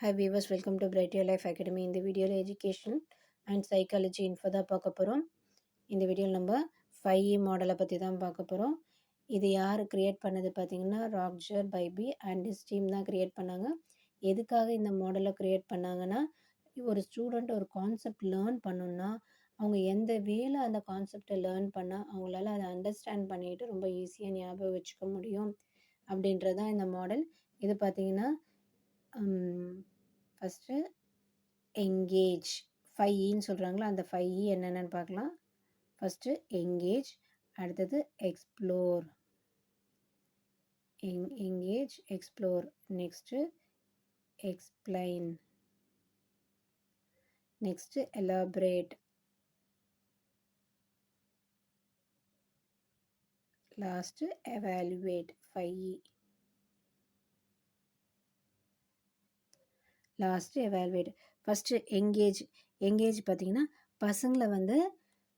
Hi viewers, welcome to Bright Your Life Academy. இந்த வீடியோவில் education and psychology info தான் பார்க்க போகிறோம். இந்த வீடியோவில் நம்ம 5E மாடலை பற்றி தான் பார்க்க போகிறோம். இது யார் க்ரியேட் பண்ணது பார்த்தீங்கன்னா ராக்ஜர் பைபி அண்ட் ஹிஸ் டீம் தான் க்ரியேட் பண்ணாங்க. எதுக்காக இந்த மாடலை க்ரியேட் பண்ணாங்கன்னா, ஒரு ஸ்டூடெண்ட் ஒரு கான்செப்ட் லேர்ன் பண்ணணுன்னா அவங்க எந்த வேலை அந்த கான்செப்டை லேர்ன் பண்ணால் அவங்களால அதை அண்டர்ஸ்டாண்ட் பண்ணிட்டு ரொம்ப ஈஸியாக ஞாபகம் வச்சுக்க முடியும் அப்படின்றது தான் இந்த மாடல். இது பார்த்தீங்கன்னா ஃபஸ்ட்டு எங்கேஜ் 5Eன்னு சொல்கிறாங்களா, அந்த 5E என்னென்னு பார்க்கலாம். ஃபஸ்ட்டு எங்கேஜ், அடுத்தது explore, engage explore, next explain, next elaborate, last evaluate. 5E last evaluate. First engage பார்த்திங்கன்னா பசங்களை வந்து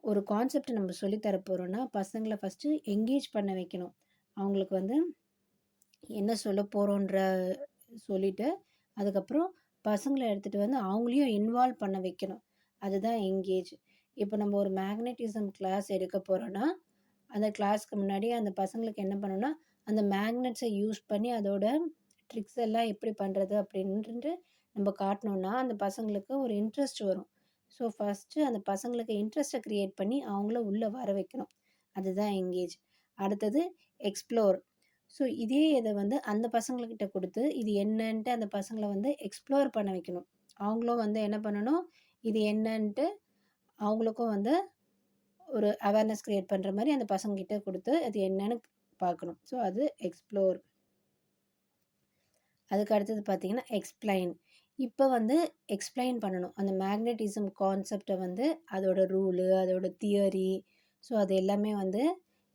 ஒரு கான்செப்டை நம்ம சொல்லித்தர போகிறோன்னா பசங்களை ஃபஸ்ட்டு எங்கேஜ் பண்ண வைக்கணும். அவங்களுக்கு வந்து என்ன சொல்ல போகிறோன்ற சொல்லிவிட்டு அதுக்கப்புறம் பசங்களை எடுத்துகிட்டு வந்து அவங்களையும் இன்வால்வ் பண்ண வைக்கணும். அதுதான் எங்கேஜ். இப்போ நம்ம ஒரு மேக்னட்டிசம் கிளாஸ் எடுக்க போகிறோன்னா அந்த கிளாஸ்க்கு முன்னாடி அந்த பசங்களுக்கு என்ன பண்ணணும்னா அந்த மேக்னெட்ஸை யூஸ் பண்ணி அதோட ட்ரிக்ஸ் எல்லாம் எப்படி பண்ணுறது அப்படின்ட்டு நம்ம காட்டினோன்னா அந்த பசங்களுக்கு ஒரு இன்ட்ரெஸ்ட் வரும். ஸோ ஃபஸ்ட்டு அந்த பசங்களுக்கு இன்ட்ரெஸ்ட்டை க்ரியேட் பண்ணி அவங்கள உள்ளே வர வைக்கணும். அதுதான் எங்கேஜ். அடுத்தது எக்ஸ்ப்ளோர். ஸோ இதே இதை வந்து அந்த பசங்கள்கிட்ட கொடுத்து இது என்னன்ட்டு அந்த பசங்களை வந்து எக்ஸ்ப்ளோர் பண்ண வைக்கணும். அவங்களும் வந்து என்ன பண்ணணும், இது என்னன்ட்டு அவங்களுக்கும் வந்து ஒரு அவேர்னஸ் க்ரியேட் பண்ணுற மாதிரி அந்த பசங்கக்கிட்ட கொடுத்து அது என்னன்னு பார்க்கணும். ஸோ அது எக்ஸ்ப்ளோர். அதுக்கு அடுத்தது பார்த்திங்கன்னா எக்ஸ்பிளைன். இப்போ வந்து எக்ஸ்பிளைன் பண்ணணும் அந்த மேக்னட்டிசம் கான்செப்டை வந்து அதோட ரூலு, அதோட தியரி, ஸோ அது எல்லாமே வந்து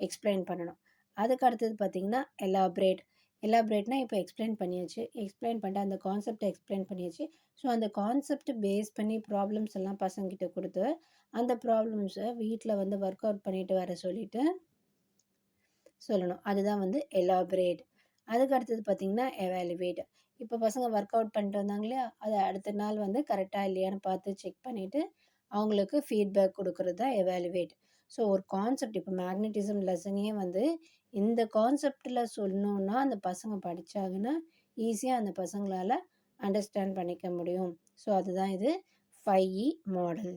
எக்ஸ்பிளைன் பண்ணணும். அதுக்கு அடுத்தது பார்த்திங்கன்னா எலாபரேட்னால் இப்போ எக்ஸ்பிளைன் பண்ணியாச்சு. எக்ஸ்பிளைன் பண்ணிட்டு அந்த கான்செப்டை எக்ஸ்பிளைன் பண்ணியாச்சு. ஸோ அந்த கான்செப்ட் பேஸ் பண்ணி ப்ராப்ளம்ஸ் எல்லாம் பசங்கிட்ட கொடுத்து அந்த ப்ராப்ளம்ஸை வீட்டில் வந்து ஒர்க் அவுட் பண்ணிட்டு வர சொல்லிவிட்டு சொல்லணும். அதுதான் வந்து எலாபரேட். அதுக்கு அடுத்தது பார்த்திங்கன்னா எவாலுவேட். இப்போ பசங்க ஒர்க் அவுட் பண்ணிட்டு வந்தாங்க இல்லையா, அதை அடுத்த நாள் வந்து கரெக்டாக இல்லையான்னு பார்த்து செக் பண்ணிவிட்டு அவங்களுக்கு ஃபீட்பேக் கொடுக்குறது தான் எவாலுவேட். ஸோ ஒரு கான்செப்ட் இப்போ மேக்னட்டிசம் லெசனையே வந்து இந்த கான்செப்டில் சொன்னோன்னா அந்த பசங்க படித்தாங்கன்னா ஈஸியாக அந்த பசங்களால் அண்டர்ஸ்டாண்ட் பண்ணிக்க முடியும். ஸோ அதுதான் இது 5E மாடல்.